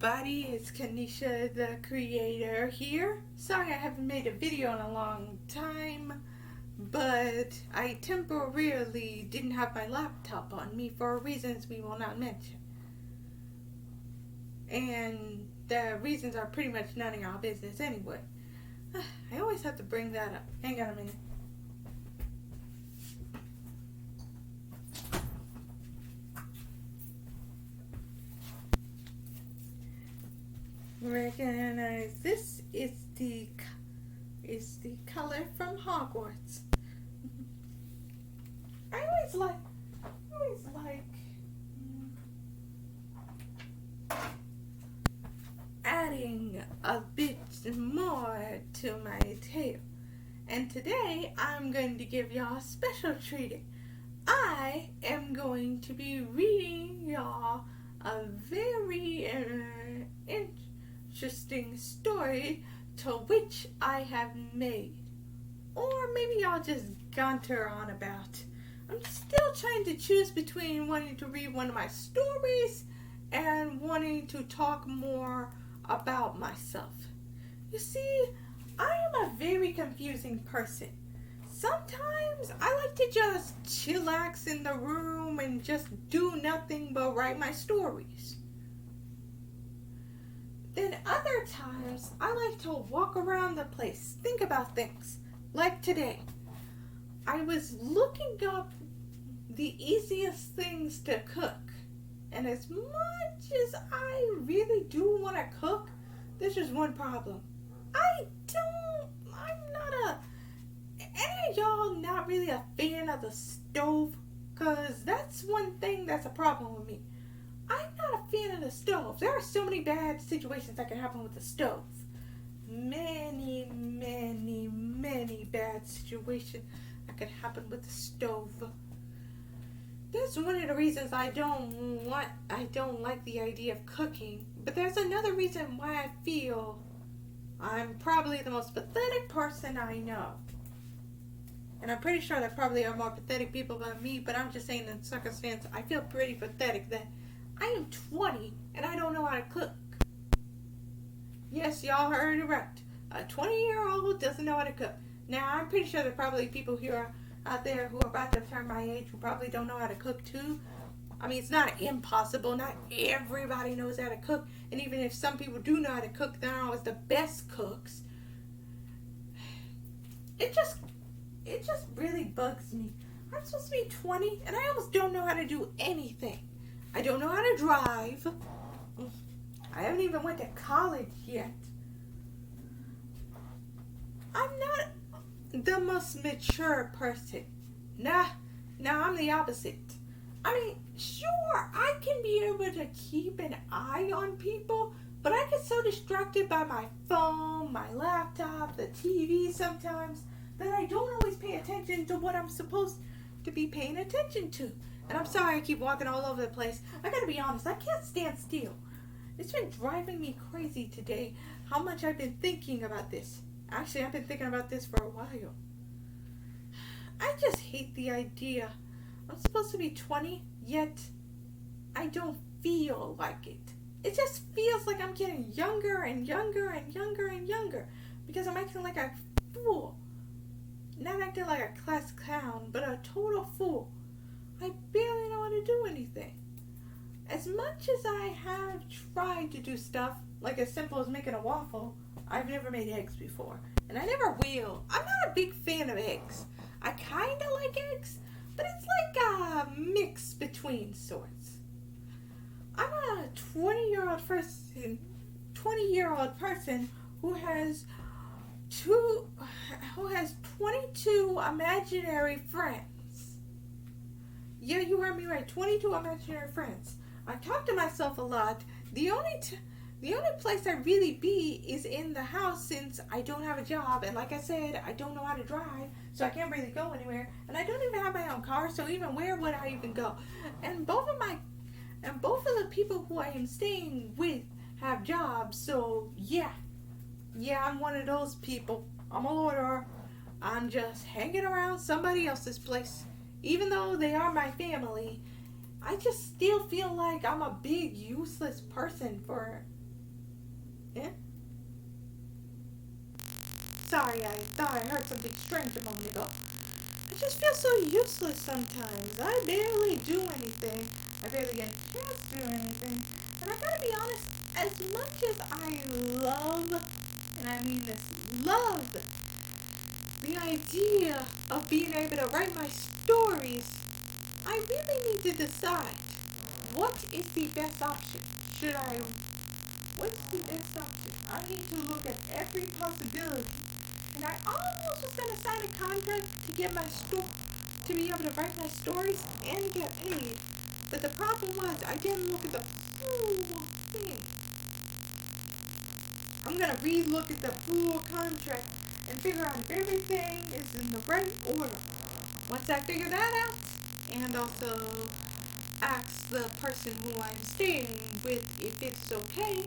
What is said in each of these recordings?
everybody, it's Kanisha the creator here. Sorry I haven't made a video in a long time, but I temporarily didn't have my laptop on me for reasons we will not mention. And the reasons are pretty much none of y'all business anyway. I always have to bring that up. Hang on a minute. Recognize this is the color from Hogwarts. I always like adding a bit more to my tale. And today I'm going to give y'all a special treat. I am going to be reading y'all a very interesting story to which I have made. Or maybe y'all just ganter on about. I'm still trying to choose between wanting to read one of my stories and wanting to talk more about myself. You see, I am a very confusing person. Sometimes I like to just chillax in the room and just do nothing but write my stories. Then other times I like to walk around the place, think about things. Like today, I was looking up the easiest things to cook. And as much as I really do want to cook, there's just one problem. Any of y'all not really a fan of the stove? Because that's one thing that's a problem with me. I'm not a fan of the stove. There are so many bad situations that can happen with the stove. Many bad situations that can happen with the stove. That's one of the reasons I don't like the idea of cooking. But there's another reason why I feel I'm probably the most pathetic person I know. And I'm pretty sure there probably are more pathetic people than me, but I'm just saying in circumstance, I feel pretty pathetic that I am 20 and I don't know how to cook. Yes, y'all heard it right. A 20-year-old doesn't know how to cook. Now, I'm pretty sure there are probably people here out there who are about to turn my age who probably don't know how to cook too. I mean, it's not impossible. Not everybody knows how to cook. And even if some people do know how to cook, they're not always the best cooks. It just really bugs me. I'm supposed to be 20 and I almost don't know how to do anything. I don't know how to drive. I haven't even went to college yet. I'm not the most mature person. Nah, I'm the opposite. I mean, sure, I can be able to keep an eye on people, but I get so distracted by my phone, my laptop, the TV sometimes, that I don't always pay attention to what I'm supposed to be paying attention to. And I'm sorry I keep walking all over the place. I gotta be honest, I can't stand still. It's been driving me crazy today how much I've been thinking about this. Actually, I've been thinking about this for a while. I just hate the idea. I'm supposed to be 20, yet I don't feel like it. It just feels like I'm getting younger and younger and younger and younger because I'm acting like a fool. Not acting like a class clown, but a total fool. I barely know how to do anything. As much as I have tried to do stuff, like as simple as making a waffle, I've never made eggs before. And I never will. I'm not a big fan of eggs. I kind of like eggs, but it's like a mix between sorts. I'm a 20-year-old person who has 22 imaginary friends. Yeah, you heard me right. 22 imaginary friends. I talk to myself a lot. The only place I really be is in the house since I don't have a job. And like I said, I don't know how to drive, so I can't really go anywhere. And I don't even have my own car, so even where would I even go? And both of the people who I am staying with have jobs, so yeah, I'm one of those people. I'm a loiterer. I'm just hanging around somebody else's place. Even though they are my family, I just still feel like I'm a big useless person for Eh? Sorry, I thought I heard something strange a moment ago. I just feel so useless sometimes. I barely do anything. I barely get a chance to do anything. And I gotta be honest, as much as I love, and I mean this, love the idea of being able to write my stories, I really need to decide what is the best option. What's the best option? I need to look at every possibility. And I almost was going to sign a contract to get to be able to write my stories and get paid. But the problem was I didn't look at the full thing. I'm going to re-look at the full contract and figure out if everything is in the right order. Once I figure that out, and also ask the person who I'm staying with if it's okay,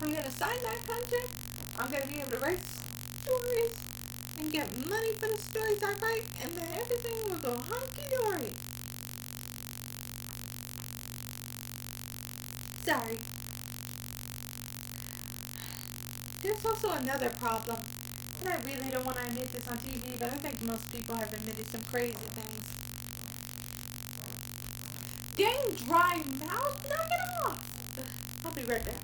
I'm going to sign that contract. I'm going to be able to write stories and get money for the stories I write, and then everything will go hunky-dory. Sorry. There's also another problem, and I really don't want to admit this on TV, but I think most people have admitted some crazy things. Dang dry mouth, knock it off! I'll be right back.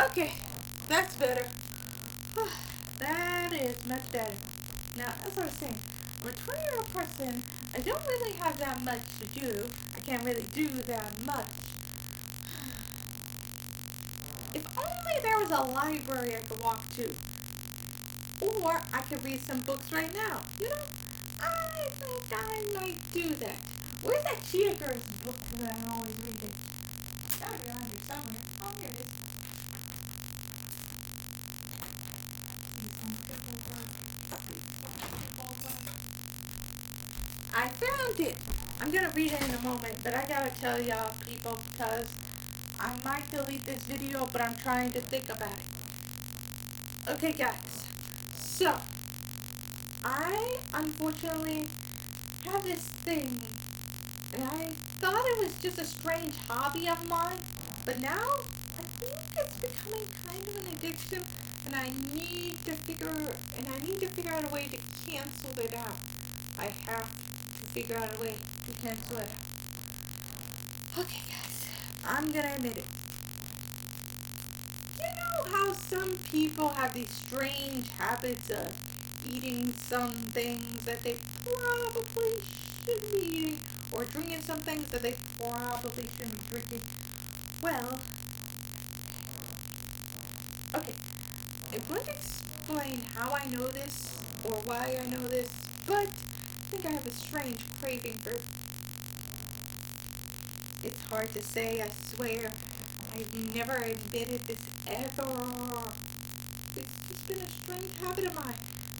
Okay, that's better. That is much better. Now, as I was saying, I'm a 20-year-old person. I don't really have that much to do. I can't really do that much. If only there was a library I could walk to. Or I could read some books right now. You know, I think I might do that. Where's that Cheetah Girls book that I always read? It's gotta be around here somewhere. Oh, here it is. I found it. I'm gonna read it in a moment, but I gotta tell y'all people because I might delete this video, but I'm trying to think about it. Okay, guys. So, I unfortunately have this thing, and I thought it was just a strange hobby of mine, but now I think it's becoming kind of an addiction, and I need to figure out a way to cancel it out. I have to figure out a way to cancel it out. Okay, guys, I'm gonna admit it. You know how some people have these strange habits of eating some things that they probably shouldn't be eating, or drinking some things that they probably shouldn't be drinking? Well, okay, I won't explain how I know this or why I know this, but I think I have a strange craving for it. It's hard to say, I swear. I've never admitted this ever. It's just been a strange habit of mine.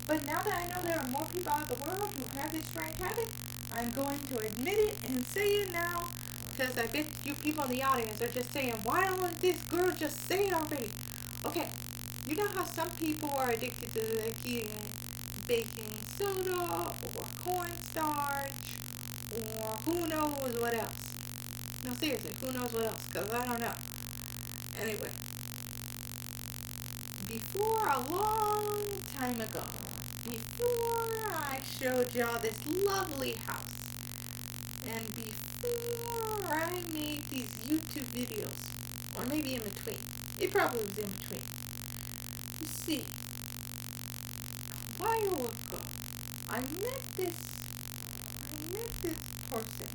But now that I know there are more people out in the world who have this strange habit, I'm going to admit it and say it now, because I bet you people in the audience are just saying, why don't this girl just say it already? Okay, you know how some people are addicted to like eating baking soda or cornstarch or who knows what else? No, seriously, who knows what else? Because I don't know. Anyway, before a long time ago, before I showed y'all this lovely house, and before I made these YouTube videos, or maybe in between, it probably was in between. You see, a while ago, I met this person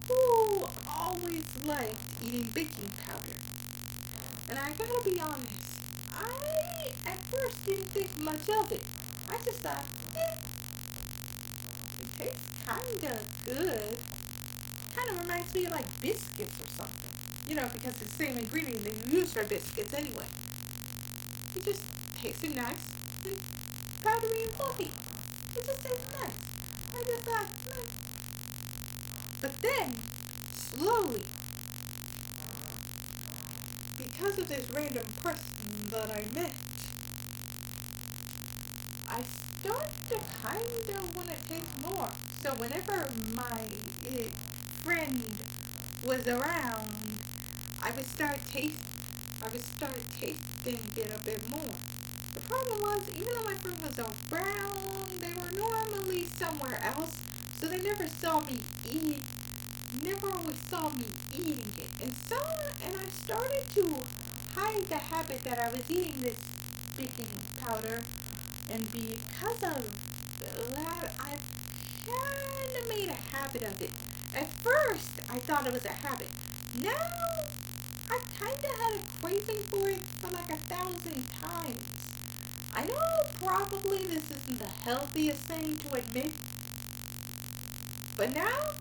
who always liked eating baking powder. And I gotta be honest, I at first didn't think much of it. I just thought, it tastes kinda good. Kinda reminds me of like biscuits or something. You know, because it's the same ingredient that you use for biscuits anyway. It just tasted nice and powdery and fluffy. It just tastes nice. I just thought, But then, slowly, because of this random person that I met, I start to kind of want to taste more. So whenever my friend was around, I would start tasting it a bit more. The problem was, even though my friend was around, they were normally somewhere else, so they never always saw me eating it. And I started to hide the habit that I was eating this baking powder, and because of that, I kind of made a habit of it. At first, I thought it was a habit. Now, I kind of had a craving for it for like 1,000 times. I know probably this isn't the healthiest thing to admit, but now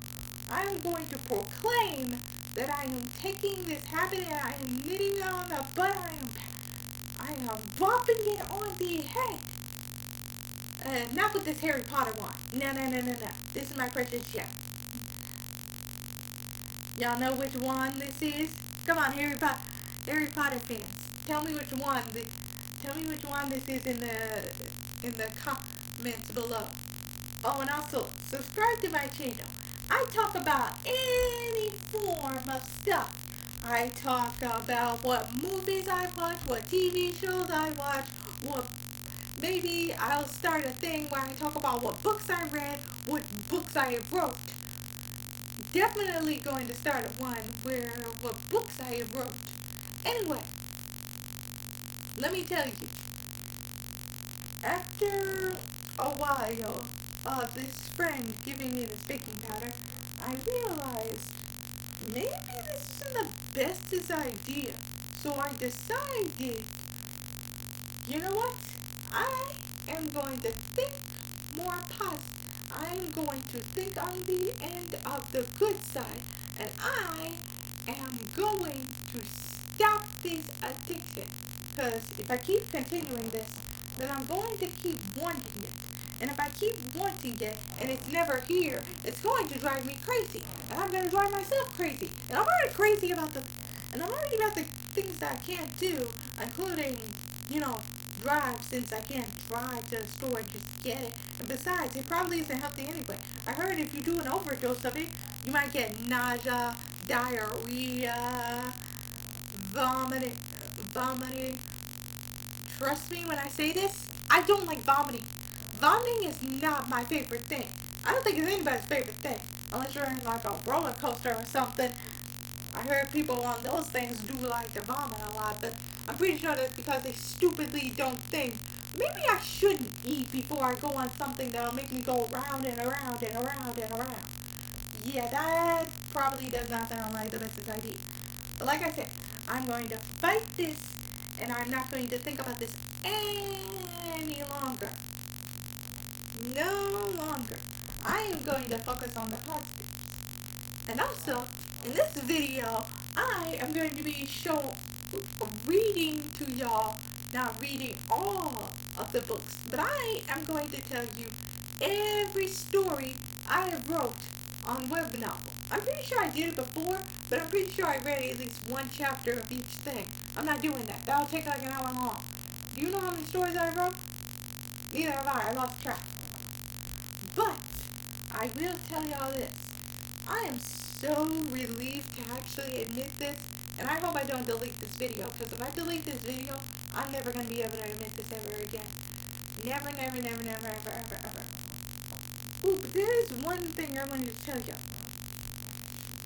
I'm going to proclaim that I am taking this habit and I am knitting it on the butt. I am bopping it on the head. Not with this Harry Potter one. No. This is my precious gem. Y'all know which one this is? Come on, Harry Potter fans. Tell me which one this is in the comments below. Oh, and also subscribe to my channel. I talk about any form of stuff. I talk about what movies I watch, what TV shows I watch, maybe I'll start a thing where I talk about what books I read, what books I wrote. Definitely going to start one where what books I wrote. Anyway, let me tell you. After a while of this friend giving me this baking powder, I realized maybe this isn't the bestest idea. So I decided, you know what? I am going to think more positive. I'm going to think on the end of the good side. And I am going to stop this addiction. Because if I keep continuing this, then I'm going to keep wanting it. And if I keep wanting it and it's never here, it's going to drive me crazy. And I'm going to drive myself crazy. And I'm already crazy about the things that I can't do, including, drive, since I can't drive to the store and just get it. And besides, it probably isn't healthy anyway. I heard if you do an overdose of it, you might get nausea, diarrhea, vomiting. Trust me when I say this, I don't like vomiting. Vomiting is not my favorite thing. I don't think it's anybody's favorite thing, unless you're in like a roller coaster or something. I heard people on those things do like to vomit a lot, but I'm pretty sure that's because they stupidly don't think, maybe I shouldn't eat before I go on something that'll make me go round and around and around and around. Yeah, that probably does not sound like the best idea. But like I said, I'm going to fight this, and I'm not going to think about this any longer. No longer. I am going to focus on the positives. And also, in this video, I am going to be reading to y'all, not reading all of the books, but I am going to tell you every story I have wrote on web novel. I'm pretty sure I did it before, but I'm pretty sure I read at least one chapter of each thing. I'm not doing that. That'll take like an hour long. Do you know how many stories I wrote? Neither have I. I lost track. But I will tell y'all this. I am so relieved to actually admit this, and I hope I don't delete this video, because if I delete this video, I'm never going to be able to admit this ever again. Never, ever. Ooh, but there is one thing I wanted to tell y'all.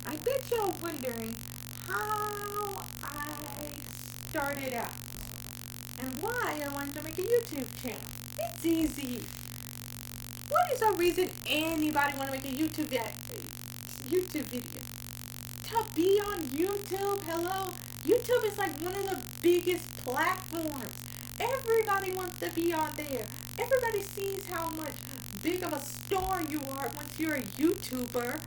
I bet y'all wondering how I started out and why I wanted to make a YouTube channel. It's easy. What is a reason anybody want to make a YouTube video? To be on YouTube? Hello? YouTube is like one of the biggest platforms. Everybody wants to be on there. Everybody sees how much big of a star you are once you're a YouTuber.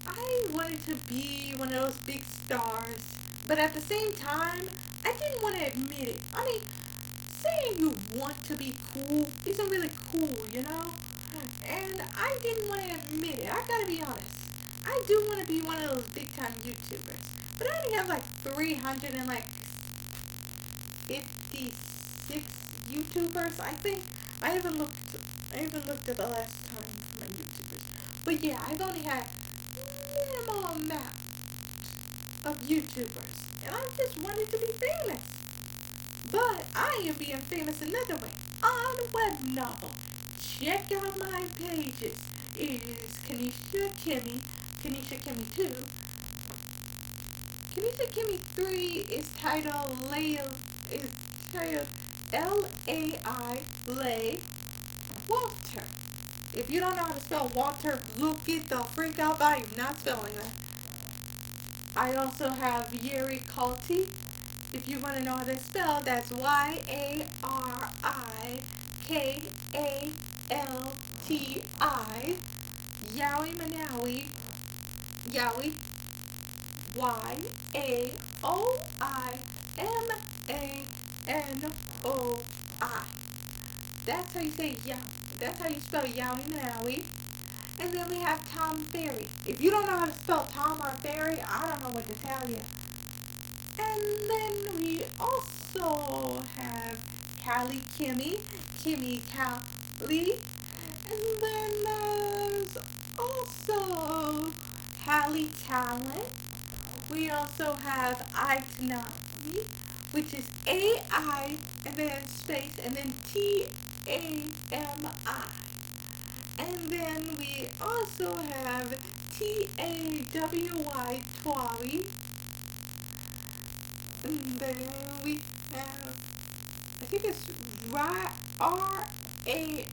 I wanted to be one of those big stars, but at the same time, I didn't want to admit it. I mean, saying you want to be cool isn't really cool, you know? And I didn't want to admit it. I gotta be honest. I do want to be one of those big time YouTubers. but I only have like 356 YouTubers, I think. I haven't looked at the last time my YouTubers. But yeah, I've only had minimal amount of YouTubers. And I just wanted to be famous. But I am being famous another way. On Web Novel. Check out my pages. Is Kanisha Kimmy, Kanisha Kimmy 2. Kanisha Kimmy 3 is titled L-A-I Lay Walter. If you don't know how to spell Walter, look it the freak up. I am not spelling that. I also have Yuri Kalti. If you want to know how to spell, that's Y-A-R-I-K-A-L-T-I. Yowie Manawi. Yowie. Y-A-O-I-M-A-N-O-I. That's how you say Yowie. That's how you spell Yowie Manawi. And then we have Tom Ferry. If you don't know how to spell Tom or Ferry, I don't know what to tell you. And then we also have Callie Kimmy, Kimmy Callie. And then there's also Hallie Talent. We also have Itanami, which is A-I and then space and then T-A-M-I. And then we also have T-A-W-Y Twawi. And then we have, I think it's R-A-E.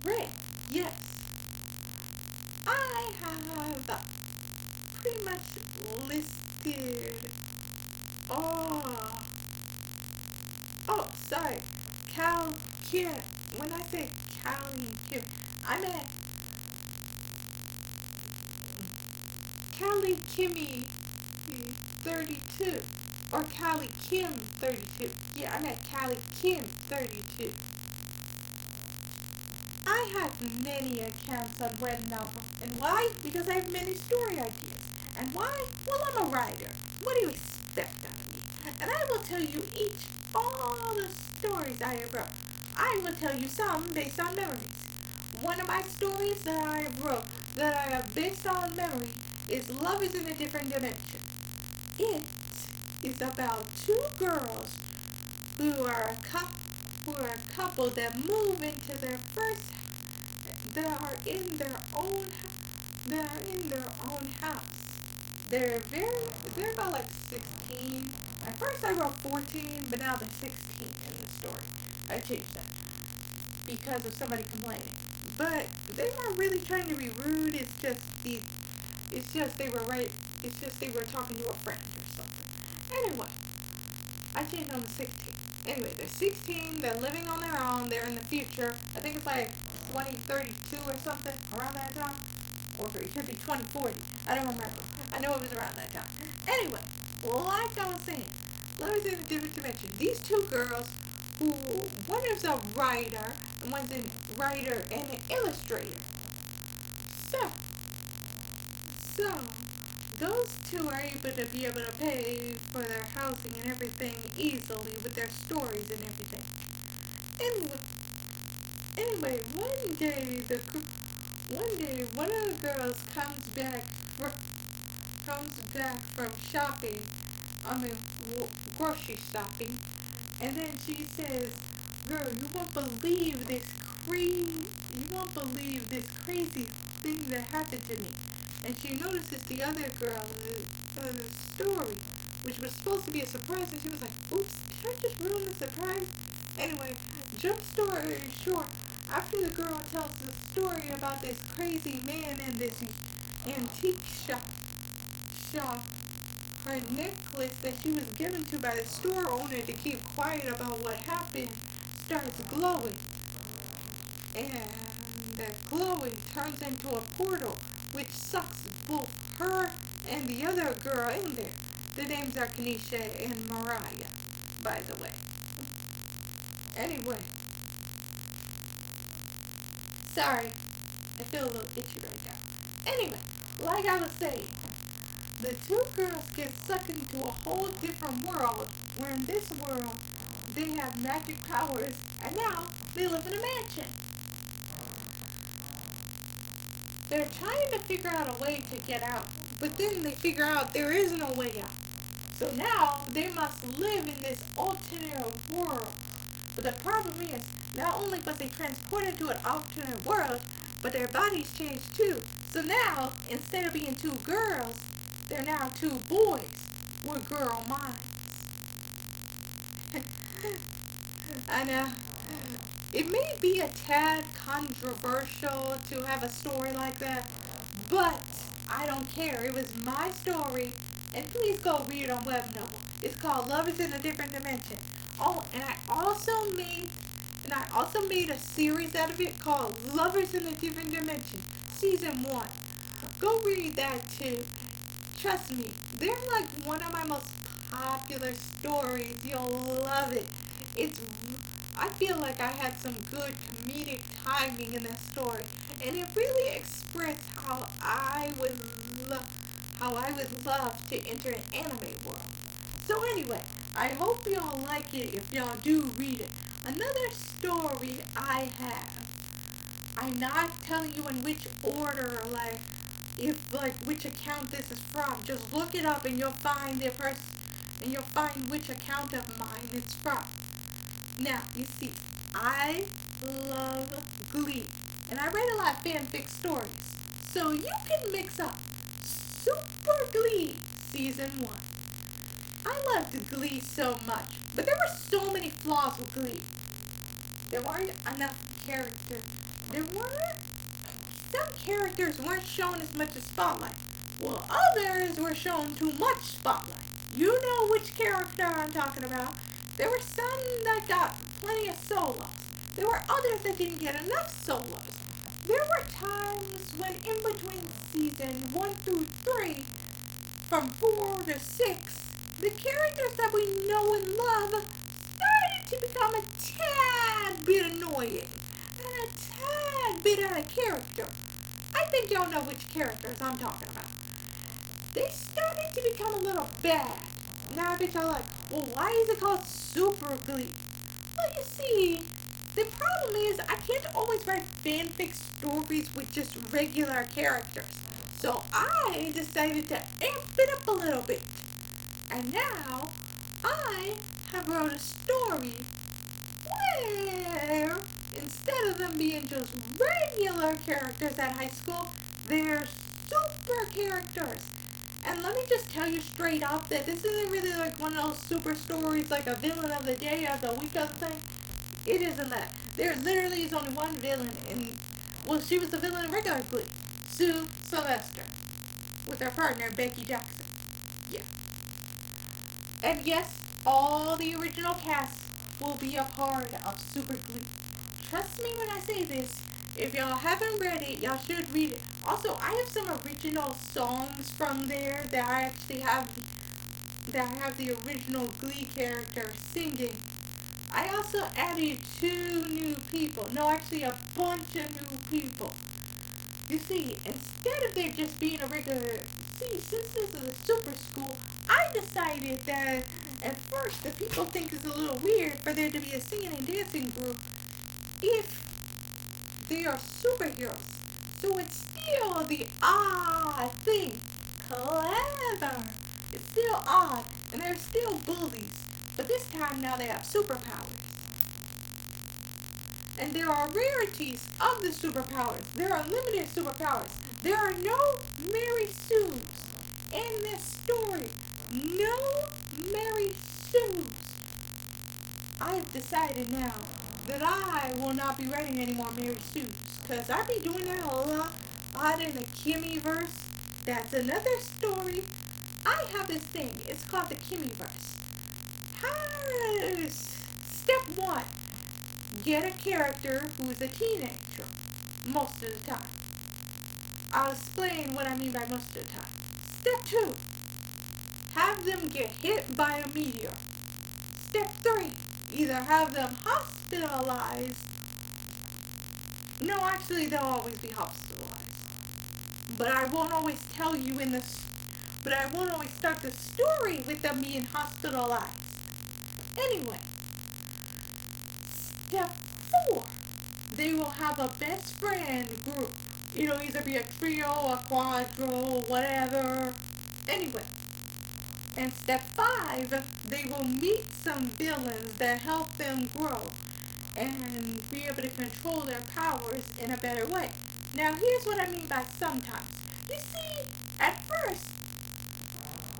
Red, yes. I have pretty much listed, sorry, Cal Kim. When I say Cal Kim, I meant Callie Kimmy 32 or Callie Kim 32. Yeah, I meant Callie Kim 32. I have many accounts on Web Novel. And why? Because I have many story ideas. And why? Well, I'm a writer. What do you expect out of me? And I will tell you all the stories I have wrote. I will tell you some based on memories. One of my stories that I wrote that I have based on memory is Love is in a Different Dimension. It is about two girls who are a couple that move into their first, that are in their own house. They're about like 16. At first I wrote 14, but now they're 16 in the story. I changed that because of somebody complaining. But they weren't really trying to be rude. It's just they were talking to a friend or something. Anyway, I changed on the 16. Anyway, they're 16, they're living on their own, they're in the future. I think it's like 2032 or something, around that time. Or it could be 2040. I don't remember. I know it was around that time. Anyway, like I was saying, Love is in a Different Dimension. These two girls, who one is a writer, and one's a writer and an illustrator. So, those two are able to pay for their housing and everything easily with their stories and everything. Anyway, one day one of the girls comes back from shopping. Grocery shopping, and then she says, "Girl, you won't believe this crazy thing that happened to me." And she notices the other girl in the story, which was supposed to be a surprise, and she was like, "Oops, did I just ruin the surprise?" Anyway, jump story short, after the girl tells the story about this crazy man in this antique shop, her necklace that she was given to by the store owner to keep quiet about what happened starts glowing. And the glowing turns into a portal, which sucks both her and the other girl in there. The names are Kanisha and Mariah, by the way. Anyway. Sorry. I feel a little itchy right now. Anyway, like I was saying, the two girls get sucked into a whole different world, where in this world they have magic powers, and now they live in a mansion. They're trying to figure out a way to get out, but then they figure out there is no way out. So now they must live in this alternate world. But the problem is, not only was they transported to an alternate world, but their bodies changed too. So now, instead of being two girls, they're now two boys with girl minds. And it may be a tad controversial to have a story like that, but I don't care. It was my story, and please go read it on Web Novel. It's called Lovers in a Different Dimension. Oh, and I also made a series out of it called Lovers in a Different Dimension, Season 1. Go read that too. Trust me, they're like one of my most popular stories. You'll love it. I feel like I had some good comedic timing in that story, and it really expressed how I would love to enter an anime world. So anyway, I hope y'all like it if y'all do read it. Another story I have. I'm not telling you in which order, which account this is from. Just look it up and you'll find and you'll find which account of mine it's from. Now, you see, I love Glee, and I read a lot of fanfic stories. So you can mix up Super Glee Season 1. I loved Glee so much, but there were so many flaws with Glee. There weren't enough characters. Some characters weren't shown as much as spotlight, while others were shown too much spotlight. You know which character I'm talking about. There were some that got plenty of solos. There were others that didn't get enough solos. There were times when in between season 1 through 3, from 4 to 6, the characters that we know and love started to become a tad bit annoying and a tad bit out of character. I think y'all know which characters I'm talking about. They started to become a little bad. Now I bet y'all like, well, why is it called Super Glee? Well, you see, the problem is I can't always write fanfic stories with just regular characters. So I decided to amp it up a little bit. And now I have wrote a story where instead of them being just regular characters at high school, they're super characters. And let me just tell you straight up that this isn't really like one of those super stories like a villain of the day or the week of the thing. It isn't that. There literally is only one villain, and well, she was the villain in regular Glee, Sue Sylvester, with her partner Becky Jackson. Yeah. And yes, all the original cast will be a part of Super Glee. Trust me when I say this. If y'all haven't read it, y'all should read it. Also, I have some original songs from there that I actually have the original Glee character singing. I also added 2 new people. No, actually a bunch of new people. You see, instead of there just being a regular... See, since this is a super school, I decided that at first the people think it's a little weird for there to be a singing and dancing group if they are superheroes. So it's still the odd thing. Clever. It's still odd, and they're still bullies. But this time now they have superpowers. And there are rarities of the superpowers. There are limited superpowers. There are no Mary Sues in this story. No Mary Sues. I've decided now that I will not be writing any more Mary Sues, because I be doing that a lot in the Kimmy-verse. That's another story. I have this thing. It's called the Kimmy-verse. Step 1. Get a character who is a teenager most of the time. I'll explain what I mean by most of the time. Step 2. Have them get hit by a meteor. Step 3. Either have them hospitalized. No, actually, they'll always be hospitalized. But I won't always tell you in the but I won't always start the story with them being hospitalized. Anyway, step 4. They will have a best friend group. It'll either be a trio, a quadro, whatever. Anyway. And step 5, they will meet some villains that help them grow and be able to control their powers in a better way. Now, here's what I mean by sometimes. You see, at first,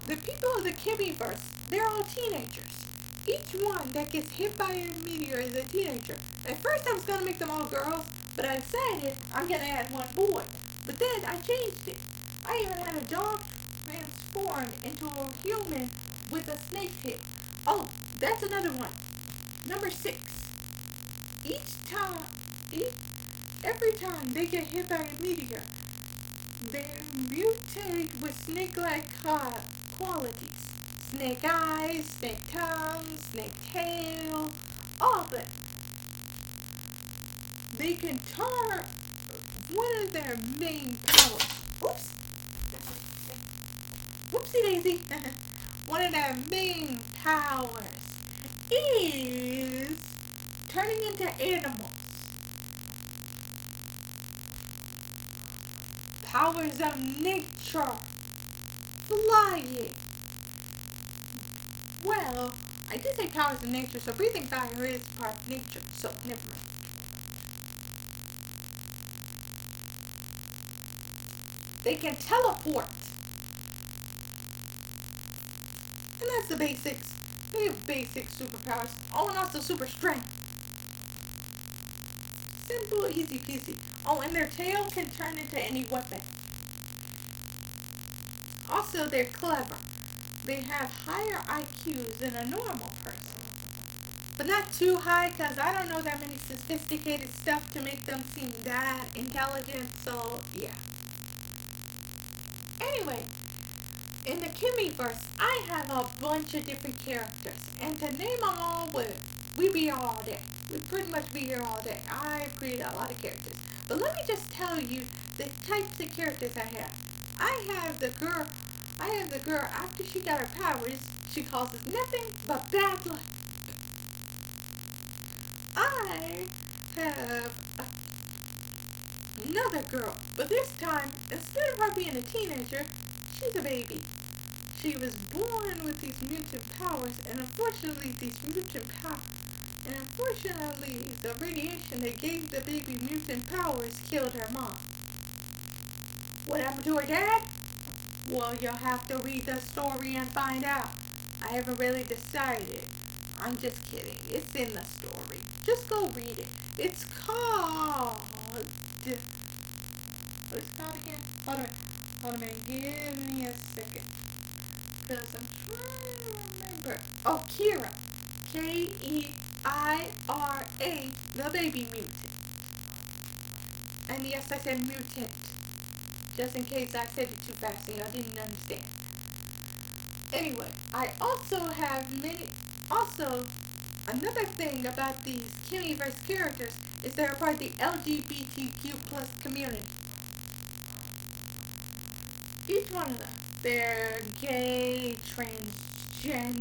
the people of the Kimmyverse, they're all teenagers. Each one that gets hit by a meteor is a teenager. At first, I was going to make them all girls, but I decided I'm going to add one boy. But then I changed it. I even had a dog transformed into a human with a snake pit. Oh, that's another one. Number 6. Every time they get hit by a meteor, they mutate with snake-like qualities. Snake eyes, snake tongue, snake tail, all of them. They can turn one of their main powers. Oops. Whoopsie daisy. One of their main powers is turning into animals. Powers of nature. Flying. Well, I did say powers of nature, so breathing fire is part of nature, so never mind. They can teleport. And that's the basics. They have basic superpowers. Oh, and also super strength. Simple, easy peasy. Oh, and their tail can turn into any weapon. Also, they're clever. They have higher IQs than a normal person. But not too high, because I don't know that many sophisticated stuff to make them seem that intelligent, so yeah. Anyway, in the Kimmyverse, I have a bunch of different characters, and to name them all, we'd be here all day. We'd pretty much be here all day. I've created a lot of characters. But let me just tell you the types of characters I have. I have the girl, after she got her powers, she causes nothing but bad luck. I have another girl, but this time, instead of her being a teenager, she's a baby. She was born with these mutant powers, and unfortunately, the radiation they gave the baby mutant powers killed her mom. What happened to her dad? Well, you'll have to read the story and find out. I haven't really decided. I'm just kidding. It's in the story. Just go read it. It's called... What's it called again? Hold on a minute. Give me a second. Because I'm trying to remember. Oh, Kira. K-E-I-R-A. The baby mutant. And yes, I said mutant. Just in case I said it too fast and y'all didn't understand. Anyway, I also have many... Also, another thing about these Kimmyverse characters is they're part of the LGBTQ plus community. Each one of them. They're gay, transgender,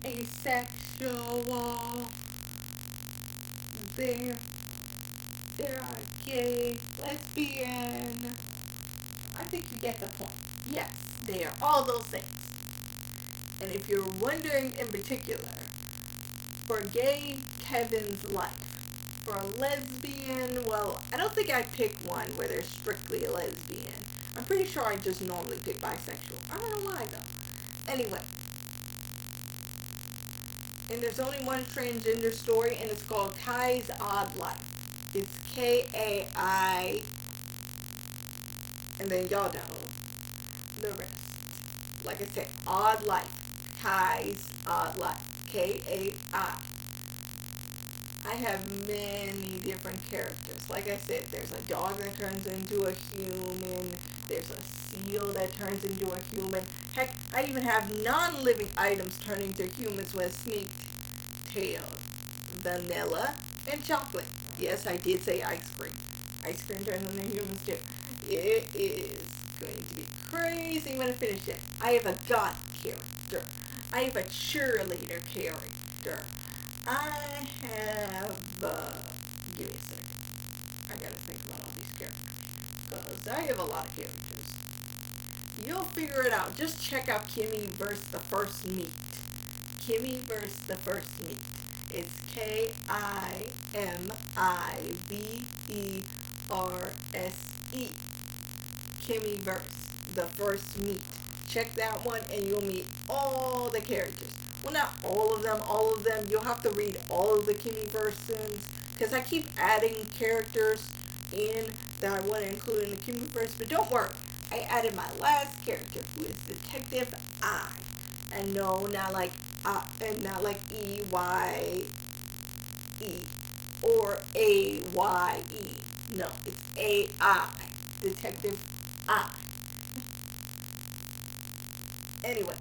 asexual. They're gay, lesbian. I think you get the point. Yes, they are all those things. And if you're wondering in particular, for gay, Kevin's life. For a lesbian, well, I don't think I'd pick one where they're strictly a lesbian. I'm pretty sure I just normally pick bisexual. I don't know why though. Anyway. And there's only one transgender story, and it's called Kai's Odd Life. It's K-A-I, and then y'all know the rest. Like I said, Odd Life. Kai's Odd Life. K-A-I. I have many different characters. Like I said, there's a dog that turns into a human. There's a seal that turns into a human. Heck, I even have non-living items turning into humans with sneaked tails. Vanilla and chocolate. Yes, I did say ice cream. Ice cream turns into humans too. It is going to be crazy. isn't even finished yet. I have a god character. I have a cheerleader character. I have, give me a second. I gotta think about all these characters. Because I have a lot of characters. You'll figure it out. Just check out Kimmy vs. the First Meet. Kimmy vs. the First Meet. It's KIMIVERSE. Kimmy vs. the First Meet. Check that one and you'll meet all the characters. Well, not all of them. You'll have to read all of the Kimmy versions because I keep adding characters in that I want to include in the Kimmy verse. But don't worry, I added my last character, who is Detective I, and no, not like EYE or AYE. No, it's AI, Detective I. Anyway,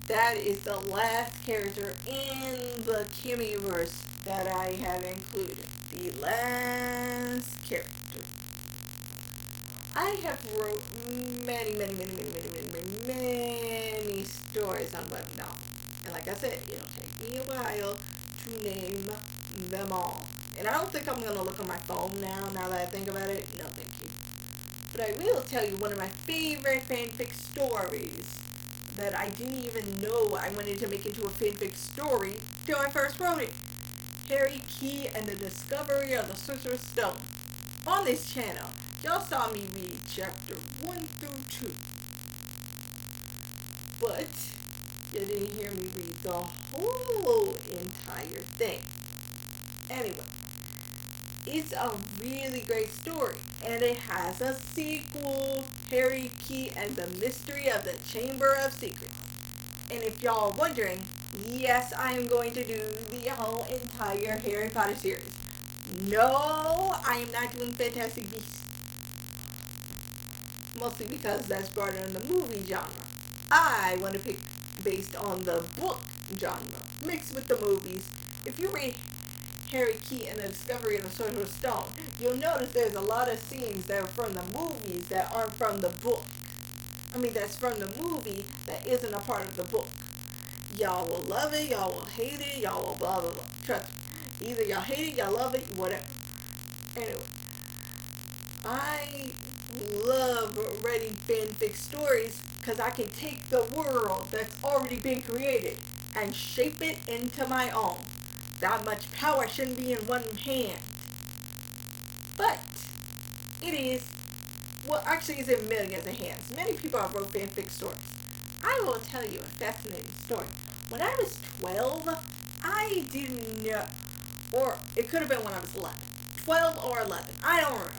that is the last character in the Kimmyverse that I have included. The last character. I have wrote many stories on web now. And like I said, it'll take me a while to name them all. And I don't think I'm going to look on my phone now that I think about it. No, thank you. But I will tell you one of my favorite fanfic stories that I didn't even know I wanted to make into a fanfic story till I first wrote it. Harry Key and the Discovery of the Sorcerer's Stone. On this channel, y'all saw me read chapter 1 through 2. But you didn't hear me read the whole entire thing. Anyway, it's a really great story, and it has a sequel, Harry Key and the Mystery of the Chamber of Secrets. And if y'all are wondering, yes, I am going to do the whole entire Harry Potter series. No, I am not doing Fantastic Beasts. Mostly because that's brought in the movie genre. I want to pick based on the book genre, mixed with the movies. If you read Harry Key and the Discovery of the Sorcerer's Stone, you'll notice there's a lot of scenes that are from the movies that aren't from the book. That's from the movie that isn't a part of the book. Y'all will love it, y'all will hate it, y'all will blah blah blah. Trust me. Either y'all hate it, y'all love it, whatever. Anyway, I love writing fanfic stories because I can take the world that's already been created and shape it into my own. That much power shouldn't be in one hand. But it is. Well, actually, it's in millions of hands. Many people have wrote fanfic stories. I will tell you a fascinating story. When I was 12, I didn't know, or it could have been when I was 11. 12 or 11, I don't remember.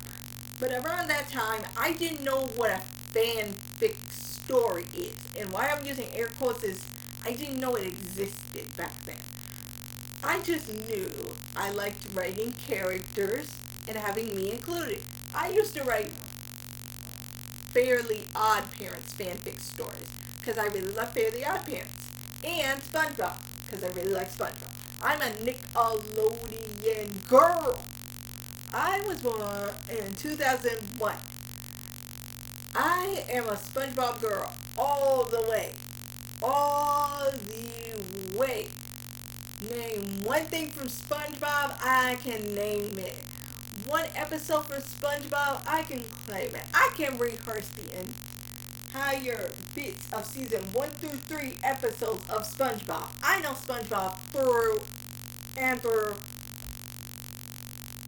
But around that time, I didn't know what a fanfic story is. And why I'm using air quotes is I didn't know it existed back then. I just knew I liked writing characters and having me included. I used to write Fairly Odd Parents fanfic stories because I really love Fairly Odd Parents, and SpongeBob because I really like SpongeBob. I'm a Nickelodeon girl. I was born in 2001. I am a SpongeBob girl all the way. All the way. Name one thing from SpongeBob, I can name it. One episode from SpongeBob, I can claim it. I can rehearse the entire bits of season 1 through 3 episodes of SpongeBob. I know SpongeBob through and through.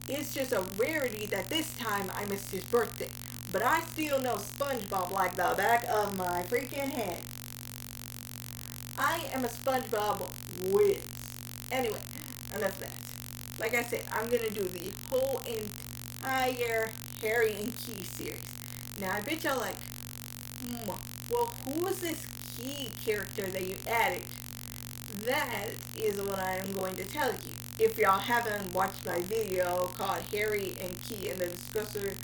It's just a rarity that this time I missed his birthday. But I still know SpongeBob like the back of my freaking head. I am a SpongeBob whiz. Anyway, enough of that. Like I said, I'm going to do the whole entire Harry and Key series. Now, I bet y'all like, well, who is this Key character that you added? That is what I am going to tell you. If y'all haven't watched my video called Harry and Key and the Discovery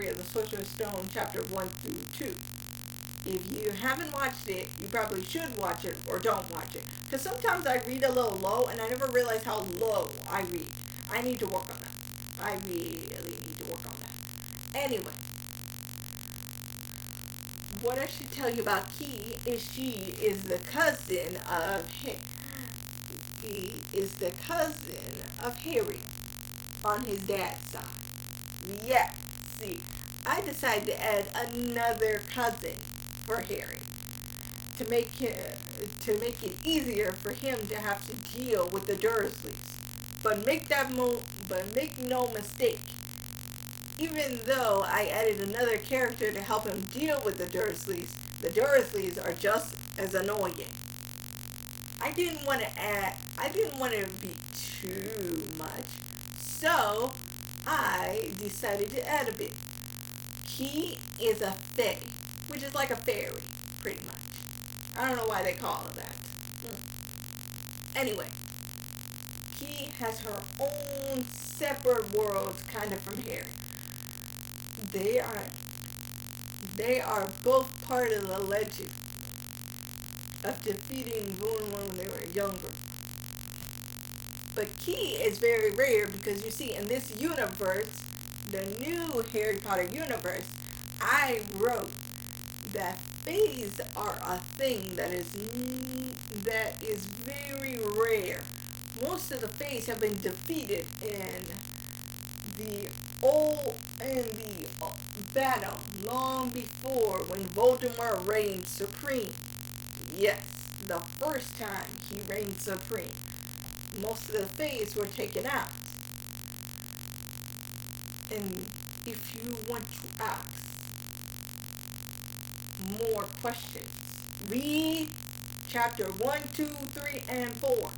of the Sorcerer's Stone, chapter 1 through 2. If you haven't watched it, you probably should watch it or don't watch it. Because sometimes I read a little low and I never realize how low I read. I need to work on that. I really need to work on that. Anyway, what I should tell you about Key is she is the cousin of he is the cousin of Harry on his dad's side. Yeah, see, I decided to add another cousin for Harry to make it easier for him to have to deal with the Dursleys. But make no mistake, even though I added another character to help him deal with the Dursleys are just as annoying. I didn't want to be too much, so I decided to add a bit. Key is a fae, which is like a fairy, pretty much. I don't know why they call it that. Anyway, Key has her own separate world, kind of from Harry. They are both part of the legend of defeating Voon when they were younger. But Key is very rare because you see in this universe, the new Harry Potter universe, I wrote that fays are a thing that is very rare. Most of the fays have been defeated in the battle long before when Voldemort reigned supreme. Yes, the first time he reigned supreme. Most of the fays were taken out. And if you want to ask more questions, read chapter 1, 2, 3, and 4.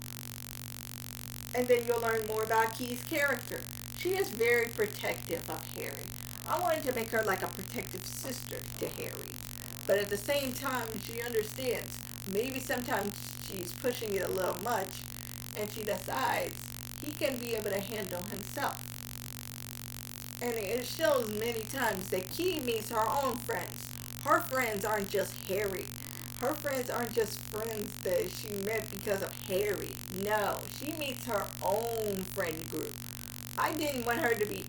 And then you'll learn more about Key's character. She is very protective of Harry. I wanted to make her like a protective sister to Harry. But at the same time, she understands maybe sometimes she's pushing it a little much, and she decides he can be able to handle himself. And it shows many times that Key meets her own friends. Her friends aren't just Harry. Her friends aren't just friends that she met because of Harry. No, she meets her own friend group. I didn't want her to be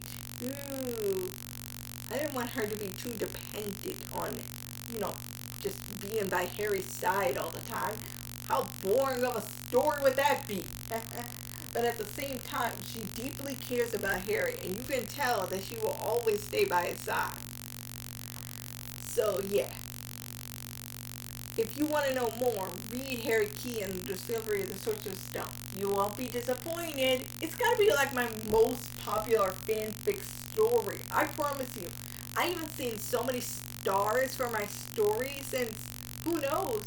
too dependent on, just being by Harry's side all the time. How boring of a story would that be? But at the same time, she deeply cares about Harry, and you can tell that she will always stay by his side. So, yeah. If you want to know more, read Harry Key and the Discovery of the Sorcerer's Stone. You won't be disappointed. It's got to be like my most popular fanfic story. I promise you. I even seen so many stars for my story since, who knows?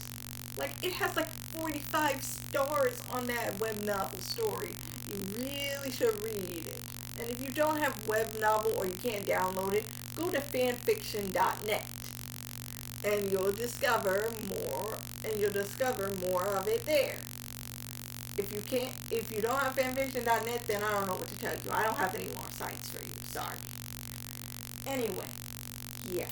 Like, it has like 45 stars on that web novel story. You really should read it. And if you don't have web novel or you can't download it, go to fanfiction.net. And you'll discover more of it there. If you don't have fanfiction.net, then I don't know what to tell you. I don't have any more sites for you. Sorry. Anyway, yeah.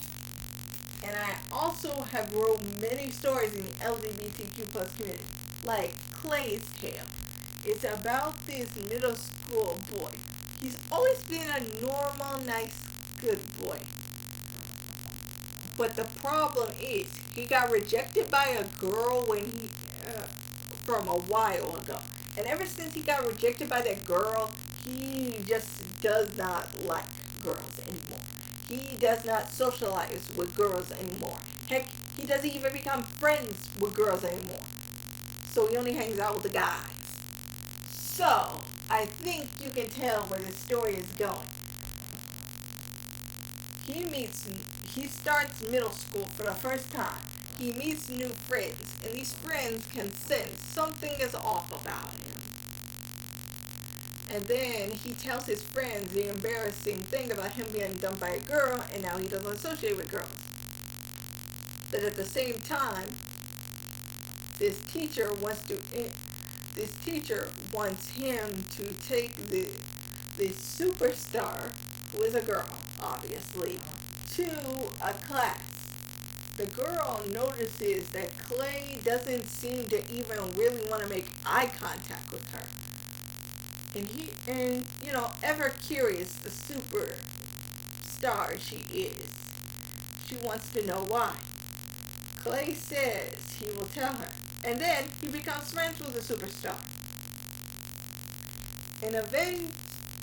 And I also have wrote many stories in the LGBTQ plus community, like Clay's Tale. It's about this middle school boy. He's always been a normal, nice, good boy. But the problem is, he got rejected by a girl from a while ago. And ever since he got rejected by that girl, he just does not like girls anymore. He does not socialize with girls anymore. Heck, he doesn't even become friends with girls anymore. So he only hangs out with the guys. So, I think you can tell where the story is going. He starts middle school for the first time. He meets new friends, and these friends can sense something is off about him. And then he tells his friends the embarrassing thing about him being dumped by a girl, and now he doesn't associate with girls. But at the same time, this teacher wants him to take the superstar, who is a girl, obviously, to a class. The girl notices that Clay doesn't seem to even really want to make eye contact with her. And ever curious, the superstar she is, she wants to know why. Clay says he will tell her. And then he becomes friends with the superstar.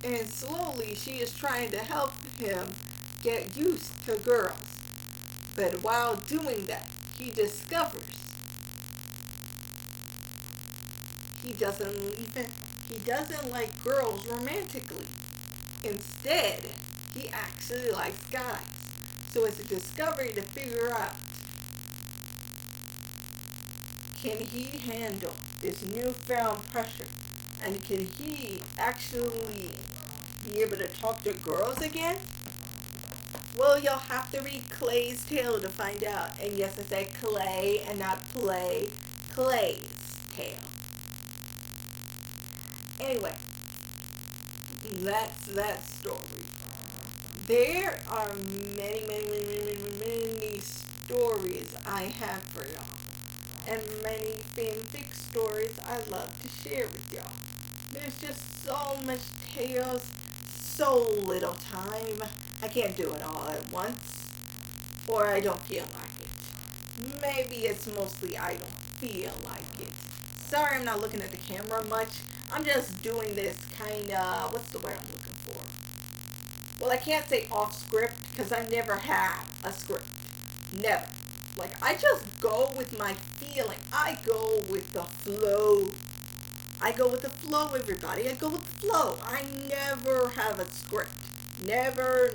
And slowly she is trying to help him get used to girls. But while doing that, he discovers he doesn't like girls romantically. Instead, he actually likes guys. So it's a discovery to figure out, can he handle this newfound pressure? And can he actually be able to talk to girls again? Well, you'll have to read Clay's tale to find out. And yes, I said Clay and not play. Clay's tale. Anyway, that's that story. There are many stories I have for y'all. And many fanfic stories I love to share with y'all. There's just so much tales, so little time. I can't do it all at once, or I don't feel like it. Maybe it's mostly I don't feel like it. Sorry I'm not looking at the camera much. I'm just doing this kind of, what's the word I'm looking for? Well, I can't say off script because I never had a script. Never. Like, I just go with my feeling. I go with the flow. I go with the flow, everybody. I go with the flow. I never have a script. Never.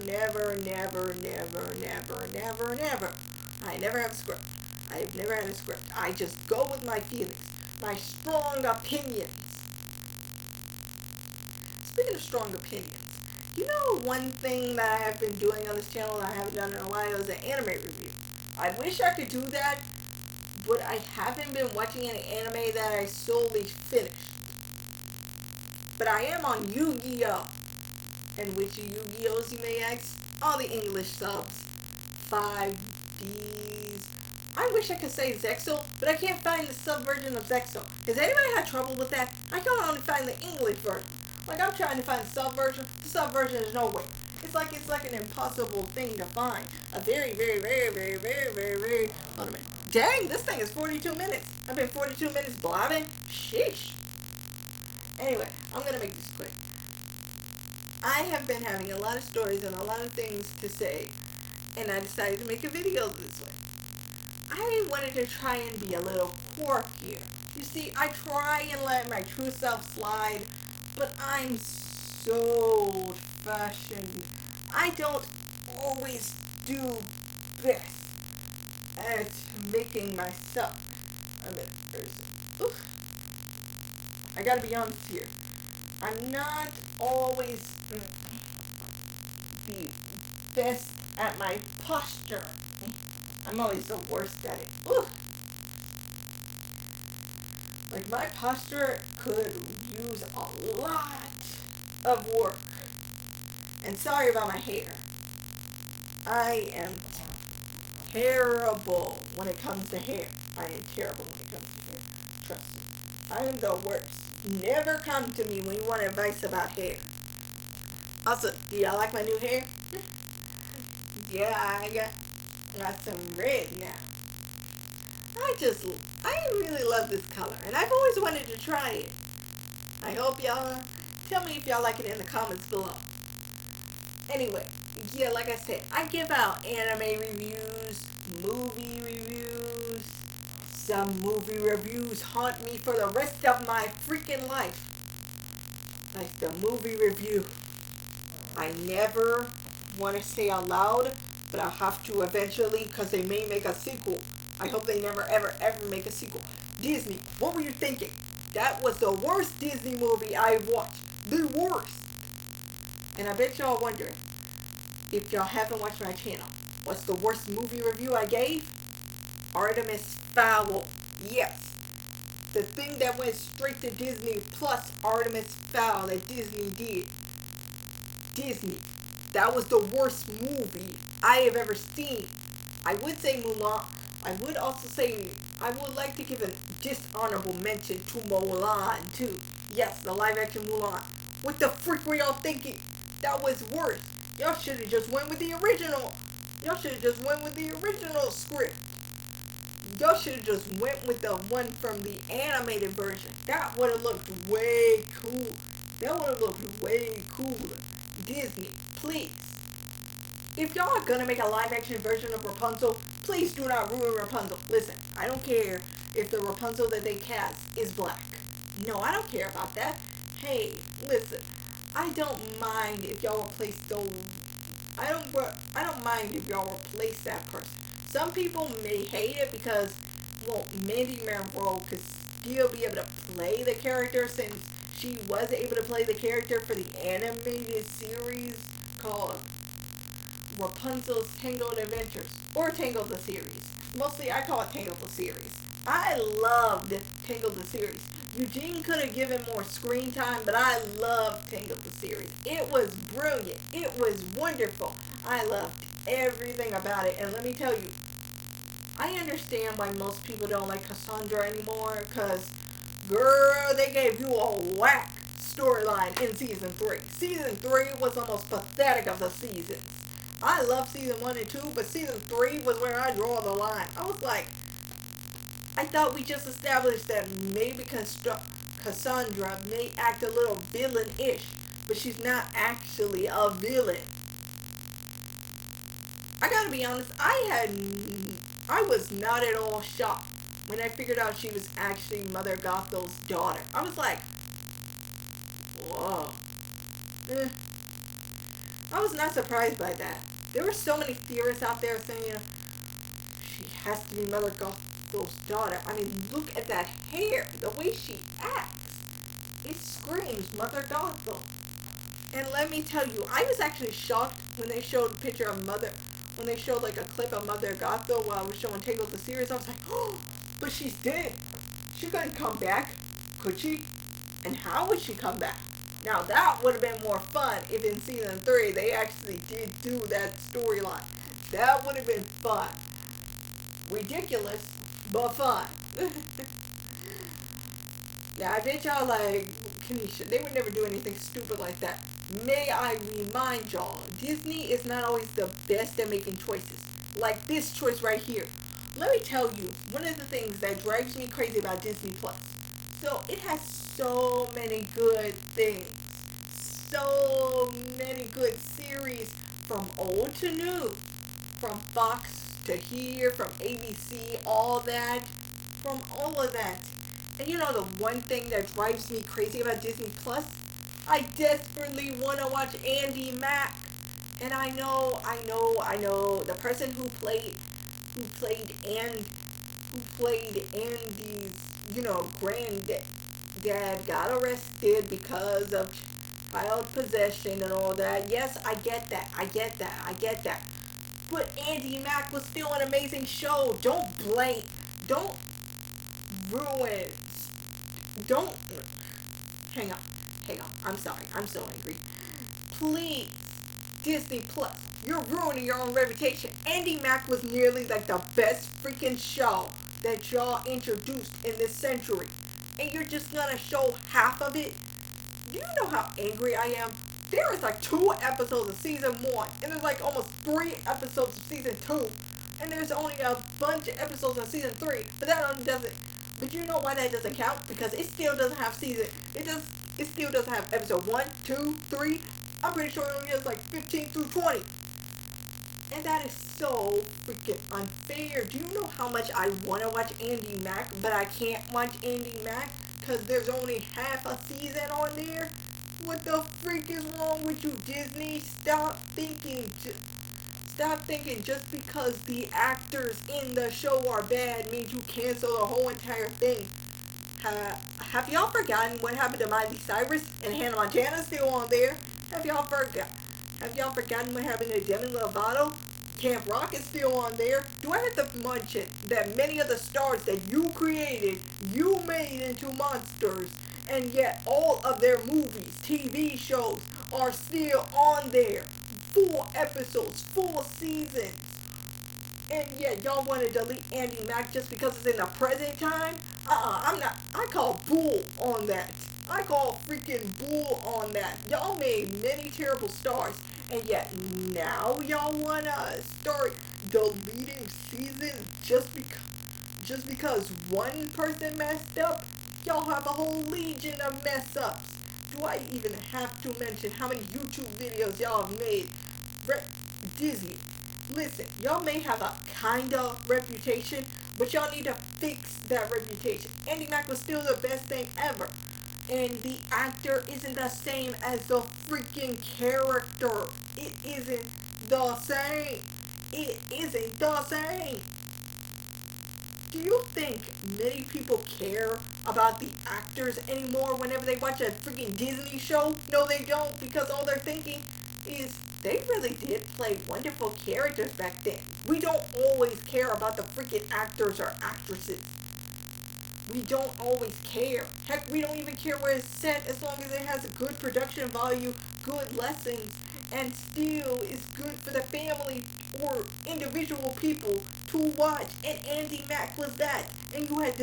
I never have a script. I've never had a script. I just go with my feelings. My strong opinions. Speaking of strong opinions, you know one thing that I have been doing on this channel that I haven't done in a while is an anime review. I wish I could do that, but I haven't been watching any anime that I solely finished. But I am on Yu-Gi-Oh! And which Yu-Gi-Ohs, you may ask? All the English subs. 5Ds. I wish I could say Zexo, but I can't find the sub version of Zexo. Has anybody had trouble with that? I can only find the English version. Like, I'm trying to find the sub version. The sub version is nowhere. It's like an impossible thing to find. A very, hold on a minute. Dang, this thing is 42 minutes. I've been 42 minutes blabbing. Sheesh. Anyway, I'm going to make this quick. I have been having a lot of stories and a lot of things to say, and I decided to make a video this way. I wanted to try and be a little quirkier. You see, I try and let my true self slide, but I'm so old-fashioned. I don't always do best at making myself. I gotta be honest here. I'm not always the best at my posture. I'm always the worst at it. Like, my posture could use a lot of work. And sorry about my hair. I am terrible when it comes to hair. I am terrible when it comes to hair. Trust me. I am the worst. Never come to me when you want advice about hair. Also, do y'all like my new hair? Yeah, I got some red now. I really love this color, and I've always wanted to try it. I hope y'all, tell me if y'all like it in the comments below. Anyway, yeah, like I said, I give out anime reviews, movie reviews. Some movie reviews haunt me for the rest of my freaking life. Like the movie review. I never want to say out loud, but I'll have to eventually because they may make a sequel. I hope they never, ever make a sequel. Disney, what were you thinking? That was the worst Disney movie I watched. The worst. And I bet y'all wondering, if y'all haven't watched my channel, what's the worst movie review I gave? Artemis Fowl. Yes. The thing that went straight to Disney plus Artemis Fowl that Disney did. Disney. That was the worst movie I have ever seen. I would say Mulan. I would also say, I would like to give a dishonorable mention to Mulan too. Yes, the live action Mulan. What the frick were y'all thinking? That was worse. Y'all should have just went with the original. Y'all should have just went with the original script. Y'all should have just went with the one from the animated version. That would have looked way cool. That would have looked way cooler. Disney, please. If y'all are gonna make a live action version of Rapunzel, please do not ruin Rapunzel. Listen, I don't care if the Rapunzel that they cast is black. No, I don't care about that. Hey, listen, I don't mind if y'all replace those. I don't mind if y'all replace that person. Some people may hate it because, well, Mandy Monroe could still be able to play the character since she was able to play the character for the animated series called Rapunzel's Tangled Adventures, or Tangled the series. Mostly I call it Tangled the series. I loved Tangled the series. Eugene could have given more screen time, but I loved Tangled the series. It was brilliant. It was wonderful. I loved everything about it. And let me tell you, I understand why most people don't like Cassandra anymore, because, girl, they gave you a whack storyline in Season 3. Season 3 was the most pathetic of the seasons. I love Season 1 and 2, but Season 3 was where I draw the line. I was like, I thought we just established that maybe Cassandra may act a little villain-ish, but she's not actually a villain. I gotta be honest, I was not at all shocked when I figured out she was actually Mother Gothel's daughter. I was like, whoa. I was not surprised by that. There were so many theorists out there saying she has to be Mother Gothel's daughter. I mean, look at that hair, the way she acts. It screams Mother Gothel. And let me tell you, I was actually shocked when they showed a picture of when they showed like a clip of Mother Gothel while I was showing Tangled the series. I was like, oh, but she's dead. She couldn't come back, could she? And how would she come back? Now that would have been more fun if in Season 3 they actually did do that storyline. That would have been fun. Ridiculous, but fun. Now I bet y'all like, Kanisha, they would never do anything stupid like that. May I remind y'all, Disney is not always the best at making choices. Like this choice right here. Let me tell you, one of the things that drives me crazy about Disney Plus. So it has so many good things. So many good series from old to new. From Fox to here, from ABC, all that. From all of that. And you know the one thing that drives me crazy about Disney Plus? I desperately want to watch Andy Mack. And I know, the person who played Andy's, granddad got arrested because of child possession and all that. Yes, I get that. But Andy Mack was still an amazing show. Don't ruin, hang on. I'm sorry. I'm so angry. Please, Disney Plus, you're ruining your own reputation. Andy Mack was nearly like the best freaking show that y'all introduced in this century. And you're just gonna show half of it? Do you know how angry I am? There is like 2 episodes of Season 1, and there's like almost 3 episodes of Season 2. And there's only a bunch of episodes of Season 3, but that doesn't. But you know why that doesn't count? Because it still doesn't have it still doesn't have episode 1, 2, 3. I'm pretty sure it only has like 15 through 20. And that is so freaking unfair. Do you know how much I want to watch Andy Mack, but I can't watch Andy Mack because there's only half a season on there? What the freak is wrong with you, Disney? Stop thinking just because the actors in the show are bad means you cancel the whole entire thing. Have y'all forgotten what happened to Miley Cyrus and Hannah Montana still on there? Have y'all forgotten what happened to Demi Lovato? Camp Rock is still on there. Do I have to mention that many of the stars that you created, you made into monsters, and yet all of their movies, TV shows are still on there? 4 episodes, 4 seasons. And yet y'all want to delete Andy Mack just because it's in the present time? I call bull on that. I call freaking bull on that. Y'all made many terrible stars, and yet now y'all want to start deleting seasons just just because one person messed up, y'all have a whole legion of mess ups. Do I even have to mention how many YouTube videos y'all have made? Disney, listen, y'all may have a kinda reputation, but y'all need to fix that reputation. Andy Mack was still the best thing ever. And the actor isn't the same as the freaking character. It isn't the same. It isn't the same. Do you think many people care about the actors anymore whenever they watch a freaking Disney show? No, they don't, because all they're thinking is they really did play wonderful characters back then. We don't always care about the freaking actors or actresses. We don't always care. Heck, we don't even care where it's set as long as it has a good production value, good lessons, and still is good for the family or individual people to watch. And Andy Mack was that. And you had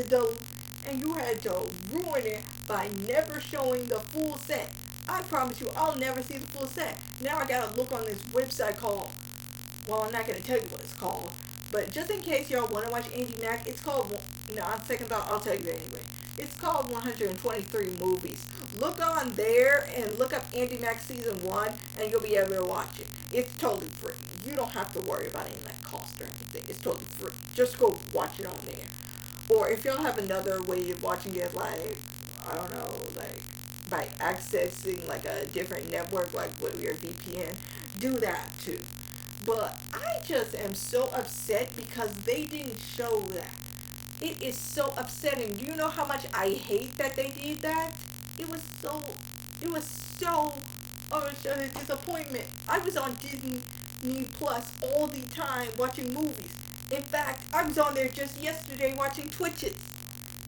to ruin it by never showing the full set. I promise you, I'll never see the full set. Now I gotta look on this website called, well, I'm not gonna tell you what it's called, but just in case y'all want to watch Andy Mack, it's called, on second thought, I'll tell you anyway. It's called 123 Movies. Look on there and look up Andy Mack Season 1 and you'll be able to watch it. It's totally free. You don't have to worry about any like cost or anything. It's totally free. Just go watch it on there. Or if y'all have another way of watching it, like, I don't know, like by accessing like a different network, like with your VPN, do that too. But I just am so upset because they didn't show that. It is so upsetting. Do you know how much I hate that they did that? It was so a disappointment. I was on Disney Plus all the time watching movies. In fact, I was on there just yesterday watching Twitches.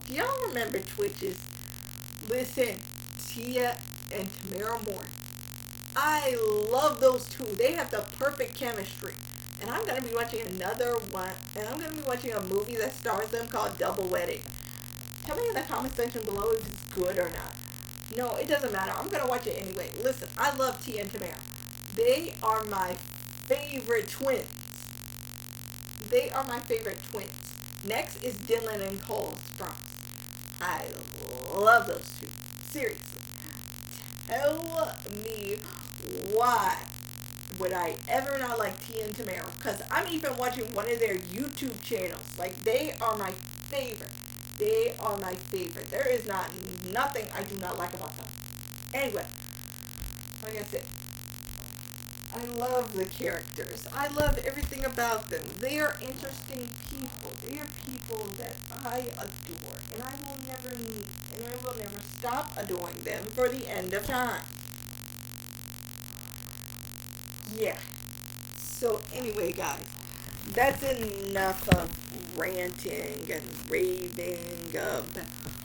Do y'all remember Twitches? Listen, Tia and Tamara Moore. I love those two. They have the perfect chemistry. And I'm going to be watching another one. And I'm going to be watching a movie that stars them called Double Wedding. Tell me in the comment section below if it's good or not. No, it doesn't matter. I'm going to watch it anyway. Listen, I love Tia and Tamara. They are my favorite twins. They are my favorite twins. Next is Dylan and Cole Sprouse. I love those two. Seriously. Tell me why would I ever not like Tia and Tamara? Because I'm even watching one of their YouTube channels. Like, they are my favorite. They are my favorite. There is nothing I do not like about them. Anyway, like I said, I love the characters. I love everything about them. They are interesting people. They are people that I adore. And I will never meet. And I will never stop adoring them for the end of time. Yeah. So anyway, guys. That's enough of ranting and raving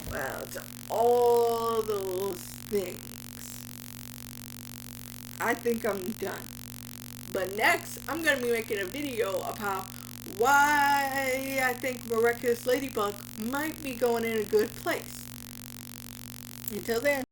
about all those things. I think I'm done. But next, I'm going to be making a video about why I think Miraculous Ladybug might be going in a good place. Until then.